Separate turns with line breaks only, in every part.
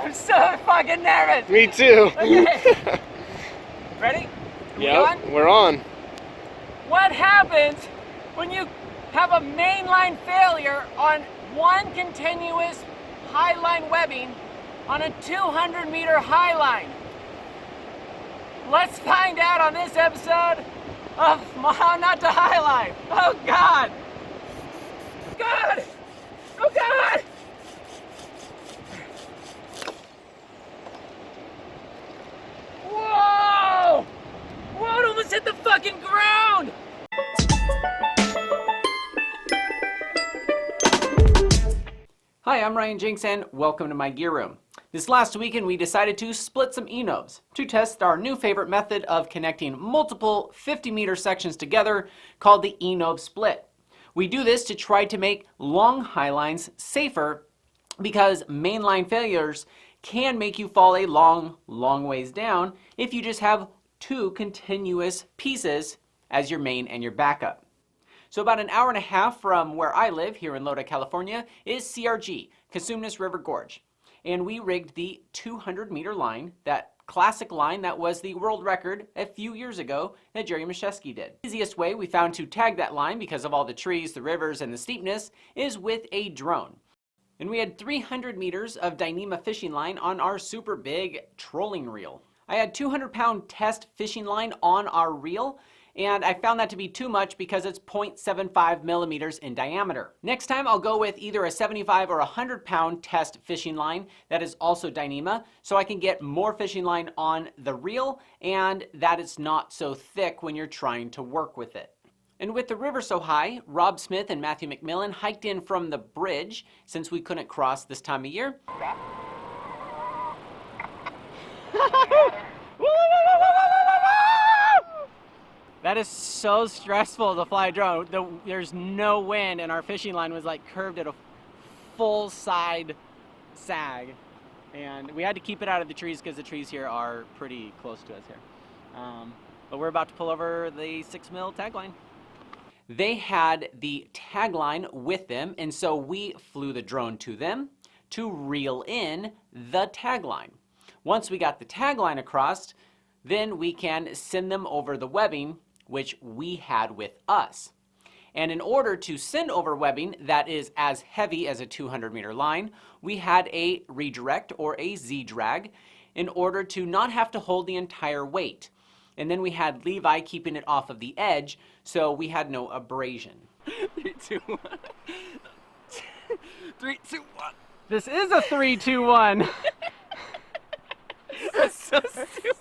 I'm so fucking nervous.
Me too.
Okay. Ready?
Yep, we're on.
What happens when you have a mainline failure on one continuous highline webbing on a 200-meter highline? Let's find out on this episode of How Not to Highline. Oh God! God! Oh God! Whoa! Whoa, it almost hit the fucking ground! Hi, I'm Ryan Jinks and welcome to my gear room. This last weekend we decided to split some enovs to test our new favorite method of connecting multiple 50-meter sections together called the Inov Split. We do this to try to make long highlines safer because mainline failures can make you fall a long ways down if you just have two continuous pieces as your main and your backup. So about an hour and a half from where I live here in Lodi, California is CRG, Cosumnes River Gorge. And we rigged the 200-meter line, that classic line that was the world record a few years ago that Jerry Mashesky did. The easiest way we found to tag that line because of all the trees, the rivers, and the steepness is with a drone. And we had 300 meters of Dyneema fishing line on our super big trolling reel. I had 200-pound test fishing line on our reel, and I found that to be too much because it's 0.75 millimeters in diameter. Next time I'll go with either a 75 or 100-pound test fishing line that is also Dyneema, so I can get more fishing line on the reel and that it's not so thick when you're trying to work with it. And with the river so high, Rob Smith and Matthew McMillan hiked in from the bridge since we couldn't cross this time of year. That is so stressful to fly a drone. There's no wind and our fishing line was like curved at a full side sag. And we had to keep it out of the trees because the trees here are pretty close to us here. But we're about to pull over the 6mm tagline. They had the tagline with them, and so we flew the drone to them to reel in the tagline. Once we got the tagline across, then we can send them over the webbing which we had with us. And in order to send over webbing that is as heavy as a 200-meter line, we had a redirect or a Z-drag in order to not have to hold the entire weight. And then we had Levi keeping it off of the edge, so we had no abrasion. 3, 2, 1. 3, 2, 1. This is a 3, 2, 1. That's so stupid.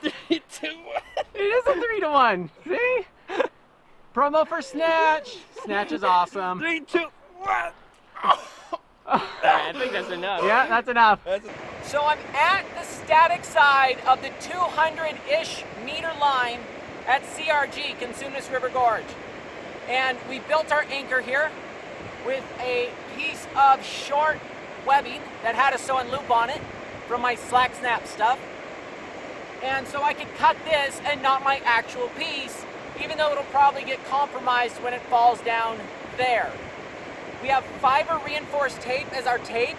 3, 2, 1. It is a 3 to 1. See? Promo for Snatch. Snatch is awesome.
3, 2, 1.
I think that's enough.
Yeah, that's enough. So I'm at the static side of the 200-ish meter line at CRG, Cosumnes River Gorge. And we built our anchor here with a piece of short webbing that had a sew-in loop on it from my slack snap stuff. And so I could cut this and not my actual piece, even though it'll probably get compromised when it falls down there. We have fiber reinforced tape as our tape.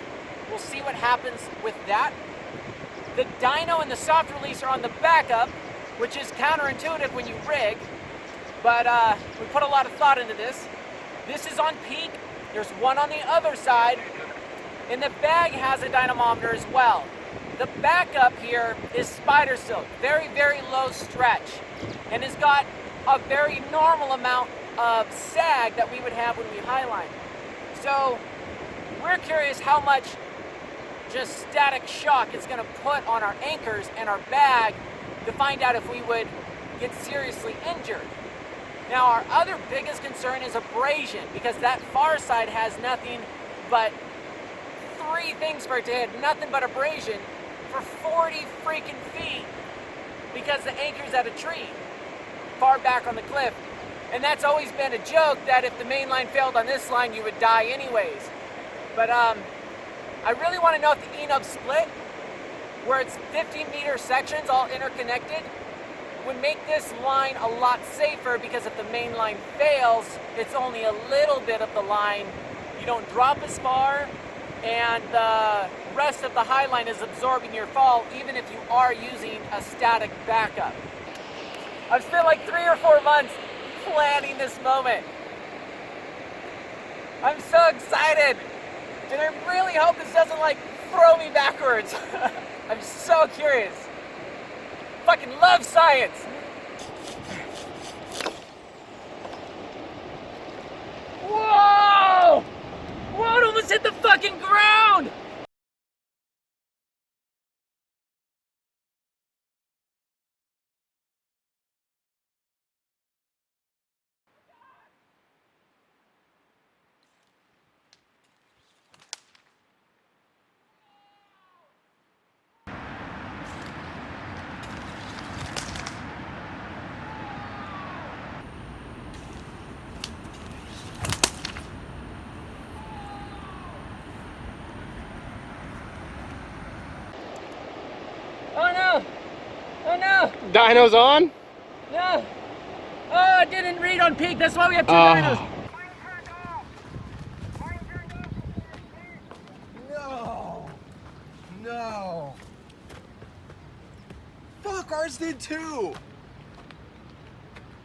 We'll see what happens with that. The dyno and the soft release are on the backup, which is counterintuitive when you rig, but we put a lot of thought into this. This is on peak. There's one on the other side, and the bag has a dynamometer as well. The backup here is spider silk, very low stretch, and has got a very normal amount of sag that we would have when we highline. So we're curious how much just static shock it's going to put on our anchors and our bag to find out if we would get seriously injured. Now our other biggest concern is abrasion, because that far side has nothing but 3 things for it to hit, nothing but abrasion for 40 freaking feet because the anchor's at a tree far back on the cliff. And that's always been a joke that if the main line failed on this line, you would die anyways. But I really want to know if the Inov Split, where it's 50-meter sections all interconnected, would make this line a lot safer, because if the main line fails, it's only a little bit of the line. You don't drop as far, and the rest of the Highline is absorbing your fall, even if you are using a static backup. I've spent like 3 or 4 months planning this moment. I'm so excited, and I really hope this doesn't like throw me backwards. I'm so curious. Fucking love science. Whoa! Whoa, it almost hit the fucking ground! Oh no! Oh no!
Dyno's on?
No! Oh, it didn't read on peak. That's why we have 2 dynos.
No! No! Fuck, ours did too!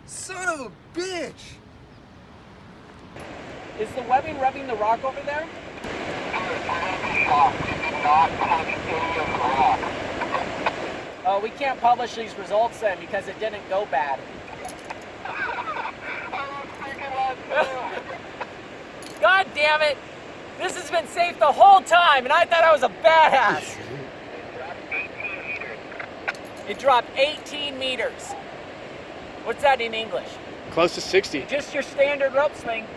Son of a bitch!
Is the webbing rubbing the rock over there? Oh, we can't publish these results then because it didn't go bad. God damn it! This has been safe the whole time, and I thought I was a badass. It dropped 18 meters. What's that in English?
Close to 60.
Just your standard rope swing.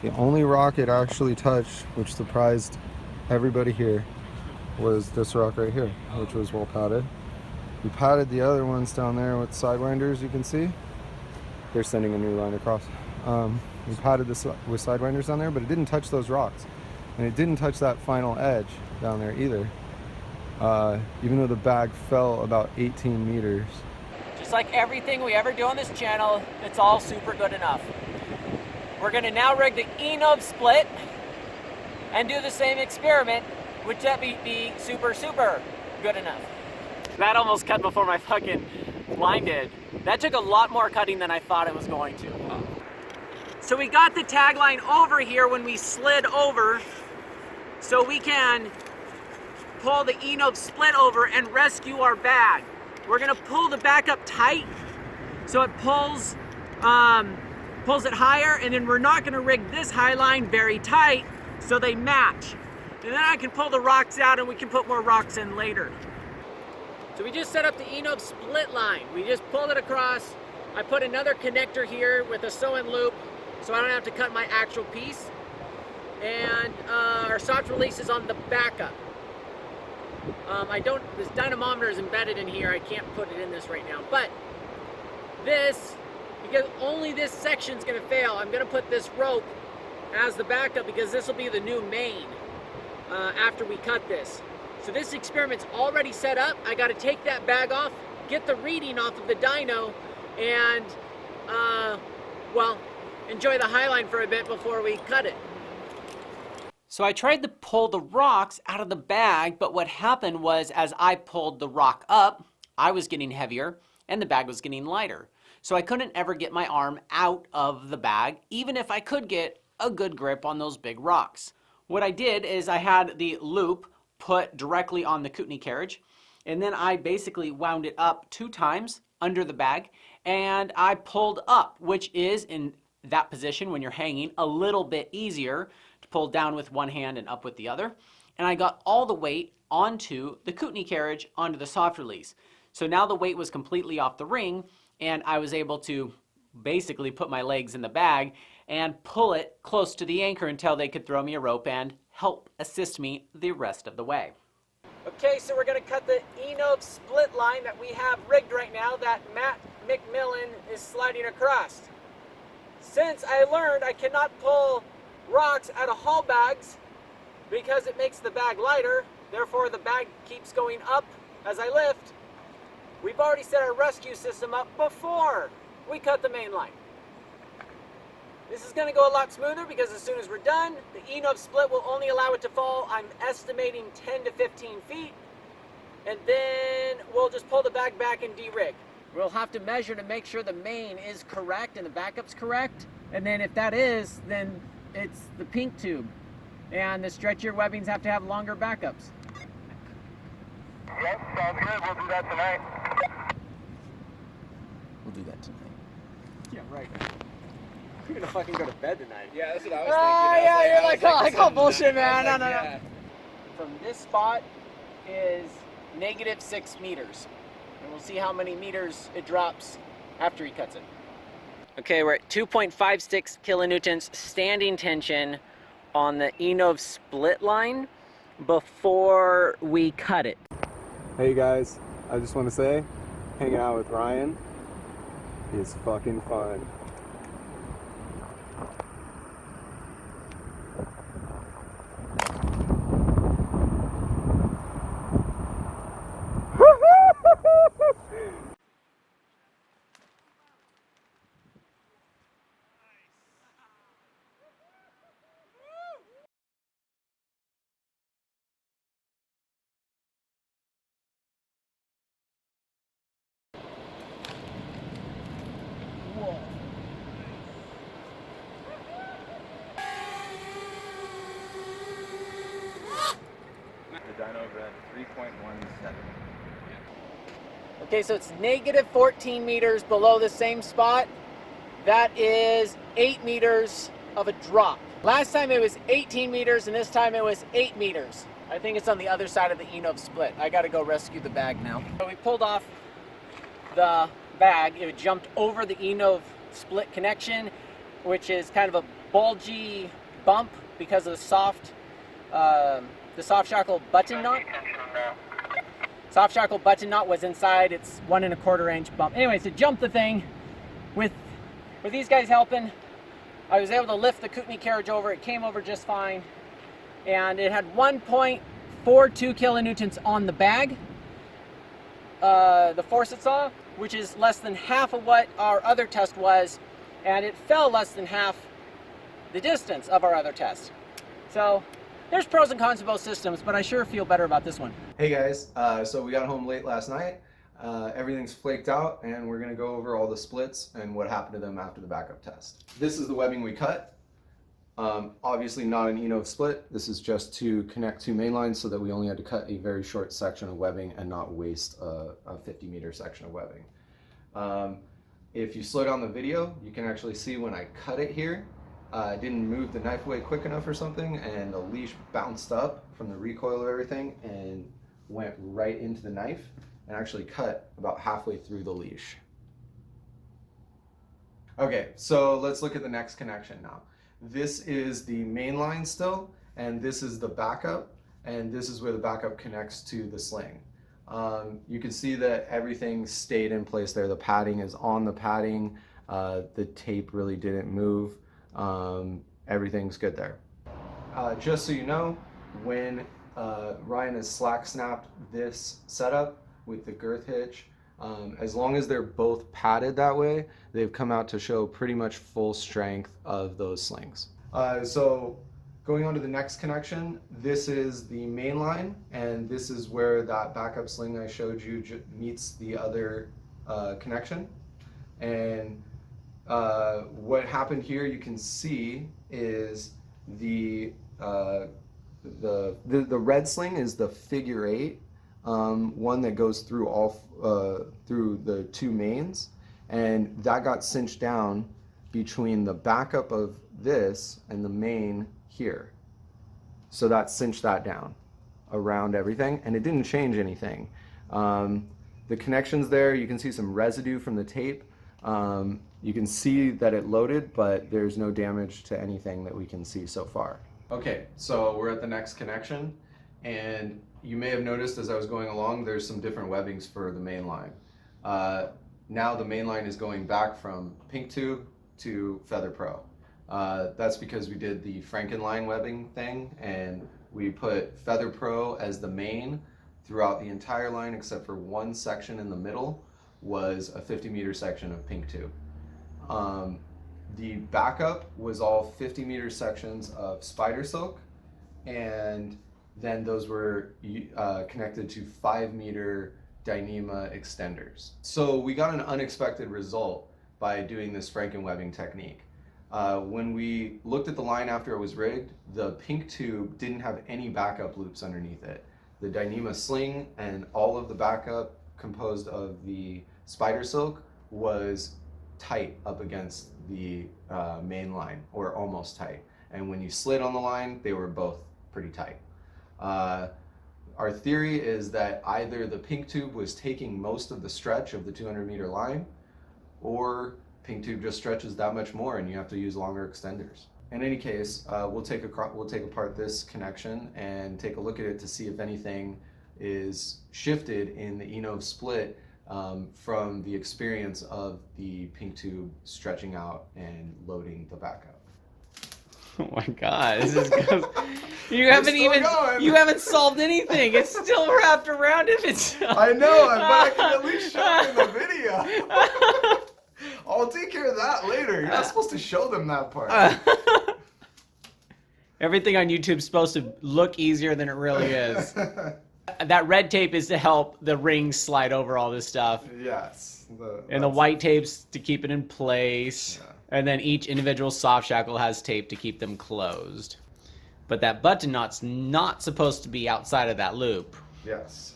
The only rock it actually touched, which surprised everybody here, was this rock right here, which was well padded. We padded the other ones down there with sidewinders, you can see. They're sending a new line across. We padded this with sidewinders down there, but it didn't touch those rocks. And it didn't touch that final edge down there either. Even though the bag fell about 18 meters.
Just like everything we ever do on this channel, it's all super good enough. We're gonna now rig the Inov Split and do the same experiment, which that be super, super good enough. That almost cut before my fucking line did. That took a lot more cutting than I thought it was going to. So we got the tagline over here when we slid over, so we can pull the Inov Split over and rescue our bag. We're gonna pull the back up tight so it pulls it higher, and then we're not gonna rig this Highline very tight so they match. And then I can pull the rocks out and we can put more rocks in later. So we just set up the Inov Split line. We just pulled it across. I put another connector here with a sew-in loop so I don't have to cut my actual piece. And our soft release is on the backup. This dynamometer is embedded in here. I can't put it in this right now. But this, because only this section's gonna fail, I'm gonna put this rope as the backup because this will be the new main after we cut this. So this experiment's already set up. I gotta take that bag off, get the reading off of the dyno, and well, enjoy the Highline for a bit before we cut it. So I tried to pull the rocks out of the bag, but what happened was as I pulled the rock up, I was getting heavier and the bag was getting lighter. So I couldn't ever get my arm out of the bag, even if I could get a good grip on those big rocks. What I did is I had the loop put directly on the Kootenai carriage, and then I basically wound it up 2 times under the bag, and I pulled up, which is in that position when you're hanging a little bit easier to pull down with one hand and up with the other. And I got all the weight onto the Kootenai carriage onto the soft release. So now the weight was completely off the ring, and I was able to basically put my legs in the bag and pull it close to the anchor until they could throw me a rope and help assist me the rest of the way. Okay, so we're gonna cut the Inov Split line that we have rigged right now that Matt McMillan is sliding across. Since I learned I cannot pull rocks out of haul bags because it makes the bag lighter, therefore the bag keeps going up as I lift, we've already set our rescue system up before we cut the main line. This is gonna go a lot smoother because as soon as we're done, the Inov split will only allow it to fall, I'm estimating 10 to 15 feet. And then we'll just pull the bag back and de-rig. We'll have to measure to make sure the main is correct and the backup's correct. And then if that is, then it's the pink tube. And the stretchier webbings have to have longer backups.
Yep, sounds good. We'll do that tonight.
We'll do that tonight. Yeah, right. We're gonna fucking go to bed tonight.
Yeah, that's what I was
Oh,
thinking.
yeah, you're like, I call bullshit,
man.
man. No. From this spot is -6 meters. And we'll see how many meters it drops after he cuts it. Okay, we're at 2.56 kilonewtons standing tension on the Inov split line before we cut it.
Hey guys, I just want to say, hanging out with Ryan is fucking fun.
The dyno's at 3.17.
Okay, so it's -14 meters below the same spot. That is 8 meters of a drop. Last time it was 18 meters and this time it was 8 meters. I think it's on the other side of the Inov split. I gotta go rescue the bag now. So we pulled off the bag. It jumped over the Inov split connection, which is kind of a bulgy bump because of the soft shackle button knot. Soft shackle button knot was inside. It's 1 1/4 inch bump. Anyways, it jumped the thing. With these guys helping, I was able to lift the Kootenai carriage over. It came over just fine. And it had 1.42 kilonewtons on the bag, the force it saw, which is less than half of what our other test was. And it fell less than half the distance of our other test. So there's pros and cons to both systems, but I sure feel better about this one.
Hey guys, so we got home late last night. Everything's flaked out and we're gonna go over all the splits and what happened to them after the backup test. This is the webbing we cut. Obviously not an Inov split. This is just to connect two main lines so that we only had to cut a very short section of webbing and not waste a 50-meter section of webbing. If you slow down the video, you can actually see when I cut it here, I didn't move the knife away quick enough or something, and the leash bounced up from the recoil of everything and went right into the knife and actually cut about halfway through the leash. Okay, so let's look at the next connection now. This is the main line still, and this is the backup, and this is where the backup connects to the sling. You can see that everything stayed in place there. The padding is on the padding. The tape really didn't move. Everything's good there. Just so you know, when Ryan has slack snapped this setup with the girth hitch, as long as they're both padded that way, they've come out to show pretty much full strength of those slings. So going on to the next connection, this is the main line, and this is where that backup sling I showed you meets the other connection. And what happened here, you can see, is the red sling is the figure 8, one that goes through through the two mains, and that got cinched down between the backup of this and the main here. So that cinched that down around everything, and it didn't change anything. The connections there, you can see some residue from the tape. You can see that it loaded, but there's no damage to anything that we can see so far. Okay, so we're at the next connection, and you may have noticed as I was going along, there's some different webbings for the main line. Now the main line is going back from Pink Tube to Feather Pro. That's because we did the Frankenline webbing thing, and we put Feather Pro as the main throughout the entire line except for one section in the middle was a 50-meter section of Pink Tube. The backup was all 50-meter sections of spider silk, and then those were connected to 5-meter Dyneema extenders. So we got an unexpected result by doing this Frankenwebbing technique. When we looked at the line after it was rigged, the pink tube didn't have any backup loops underneath it. The Dyneema sling and all of the backup composed of the spider silk was tight up against the main line, or almost tight. And when you slid on the line, they were both pretty tight. Our theory is that either the pink tube was taking most of the stretch of the 200-meter line, or pink tube just stretches that much more and you have to use longer extenders. In any case, we'll take apart this connection and take a look at it to see if anything is shifted in the Inov split from the experience of the pink tube stretching out and loading the backup.
Oh my God, this is good. You haven't solved anything. It's still wrapped around it.
I know, but I can at least show it in the video. I'll take care of that later. You're not supposed to show them that part.
Everything on YouTube's supposed to look easier than it really is. That red tape is to help the rings slide over all this stuff.
Yes.
And the white tape's to keep it in place. Yeah. And then each individual soft shackle has tape to keep them closed. But that button knot's not supposed to be outside of that loop.
Yes.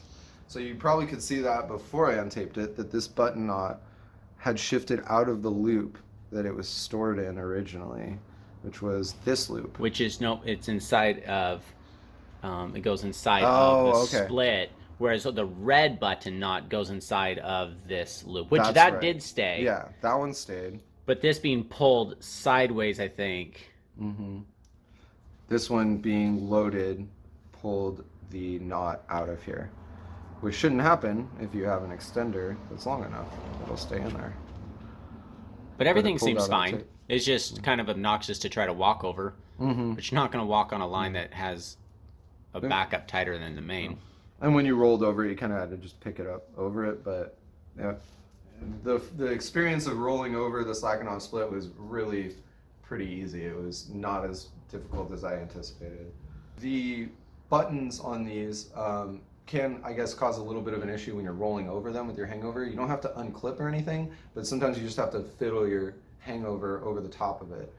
So you probably could see that before I untaped it, that this button knot had shifted out of the loop that it was stored in originally, which was this loop.
Which is, no, it's inside of, it goes inside of the split, whereas the red button knot goes inside of this loop, which that did stay.
Yeah, that one stayed.
But this being pulled sideways, I think.
Mm-hmm. This one being loaded pulled the knot out of here, which shouldn't happen if you have an extender that's long enough. It'll stay in there.
But everything seems fine. It's just kind of obnoxious to try to walk over. Mm-hmm. But you're not going to walk on a line that has a backup tighter than the main.
And when you rolled over, you kind of had to just pick it up over it. But yeah, the experience of rolling over the Slackline split was really pretty easy. It was not as difficult as I anticipated. The buttons on these can, I guess, cause a little bit of an issue when you're rolling over them with your hangover. You don't have to unclip or anything, but sometimes you just have to fiddle your hangover over the top of it.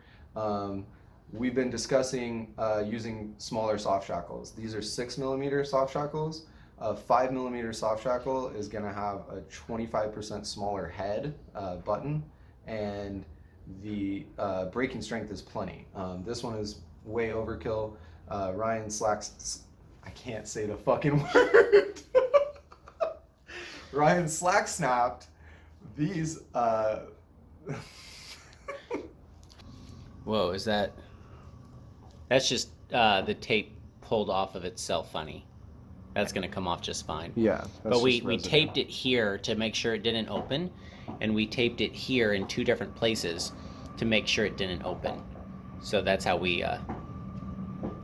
We've been discussing using smaller soft shackles. These are 6mm soft shackles. A 5mm soft shackle is going to have a 25% smaller head button, and the braking strength is plenty. This one is way overkill. Ryan slacks. I can't say the fucking word. Ryan slack snapped these.
Whoa, is that? That's just the tape pulled off of itself funny. That's going to come off just fine.
Yeah.
But we taped it here to make sure it didn't open, and we taped it here in 2 different places to make sure it didn't open. So that's how we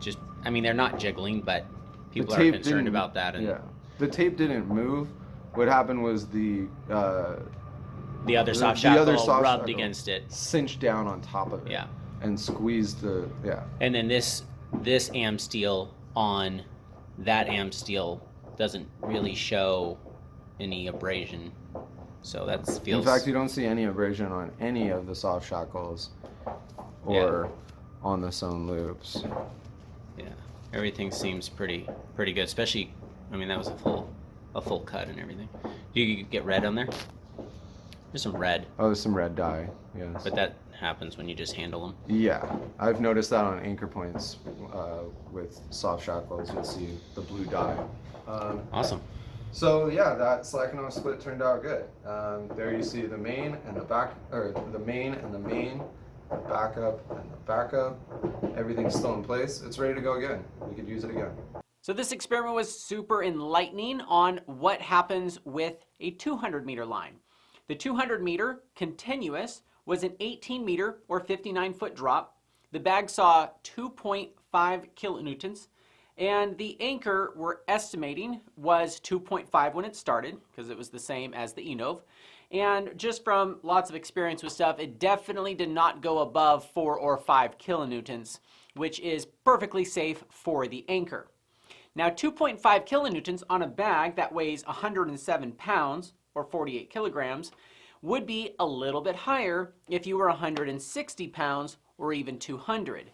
just, I mean, they're not jiggling, but people are concerned about that. And
yeah. The tape didn't move. What happened was the
other soft shackle rubbed against it.
Cinched down on top of it.
Yeah.
And squeezed the, yeah.
And then this AM steel on that AM steel doesn't really show any abrasion. So that feels...
In fact, you don't see any abrasion on any of the soft shackles or on the sewn loops.
Yeah, everything seems pretty good, especially, I mean, that was a full cut and everything. Do you get red on there? There's some red.
Oh, there's some red dye, yes.
But that happens when you just handle them.
Yeah, I've noticed that on anchor points with soft shackles. You'll see the blue dye.
Awesome.
So yeah, that Slackline split turned out good. There you see the main and the back, or the main and the main, the backup and the backup. Everything's still in place. It's ready to go again. We could use it again.
So this experiment was super enlightening on what happens with a 200-meter line. The 200-meter continuous was an 18-meter or 59-foot drop. The bag saw 2.5 kilonewtons, and the anchor we're estimating was 2.5 when it started, because it was the same as the Inov. And just from lots of experience with stuff, it definitely did not go above 4 or 5 kilonewtons, which is perfectly safe for the anchor. Now 2.5 kilonewtons on a bag that weighs 107 pounds or 48 kilograms would be a little bit higher if you were 160 pounds or even 200.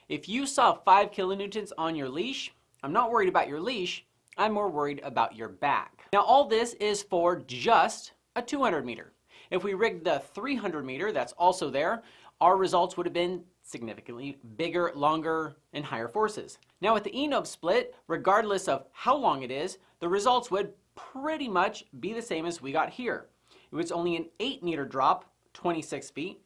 If you saw 5 kilonewtons on your leash, I'm not worried about your leash, I'm more worried about your bag. Now all this is for just a 200 meter. If we rigged the 300 meter that's also there, our results would have been significantly bigger, longer, and higher forces. Now with the Inov split, regardless of how long it is, the results would pretty much be the same as we got here. It was only an 8 meter drop, 26 feet,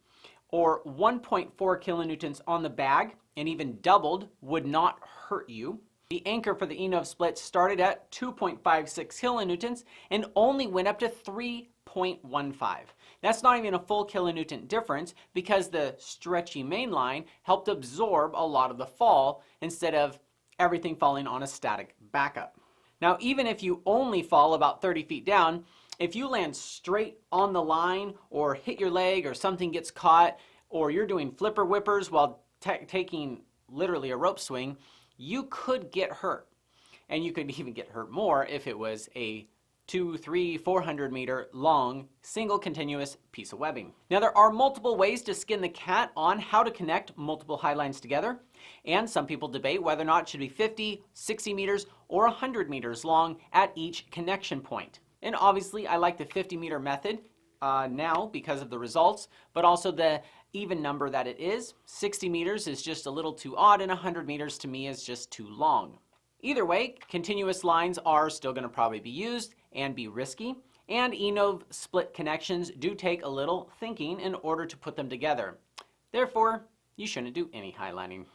or 1.4 kilonewtons on the bag, and even doubled would not hurt you. The anchor for the Inov split started at 2.56 kilonewtons and only went up to 3.15. That's not even a full kilonewton difference because the stretchy main line helped absorb a lot of the fall instead of everything falling on a static backup. Now, even if you only fall about 30 feet down, if you land straight on the line or hit your leg or something gets caught or you're doing flipper whippers while taking literally a rope swing, you could get hurt. And you could even get hurt more if it was a 200, 300, 400 meter long single continuous piece of webbing. Now there are multiple ways to skin the cat on how to connect multiple highlines together, and some people debate whether or not it should be 50, 60 meters, or 100 meters long at each connection point. And obviously I like the 50 meter method now because of the results, but also the even number that it is. 60 meters is just a little too odd, and 100 meters to me is just too long. Either way, continuous lines are still going to probably be used and be risky, and Inov split connections do take a little thinking in order to put them together. Therefore, you shouldn't do any highlining.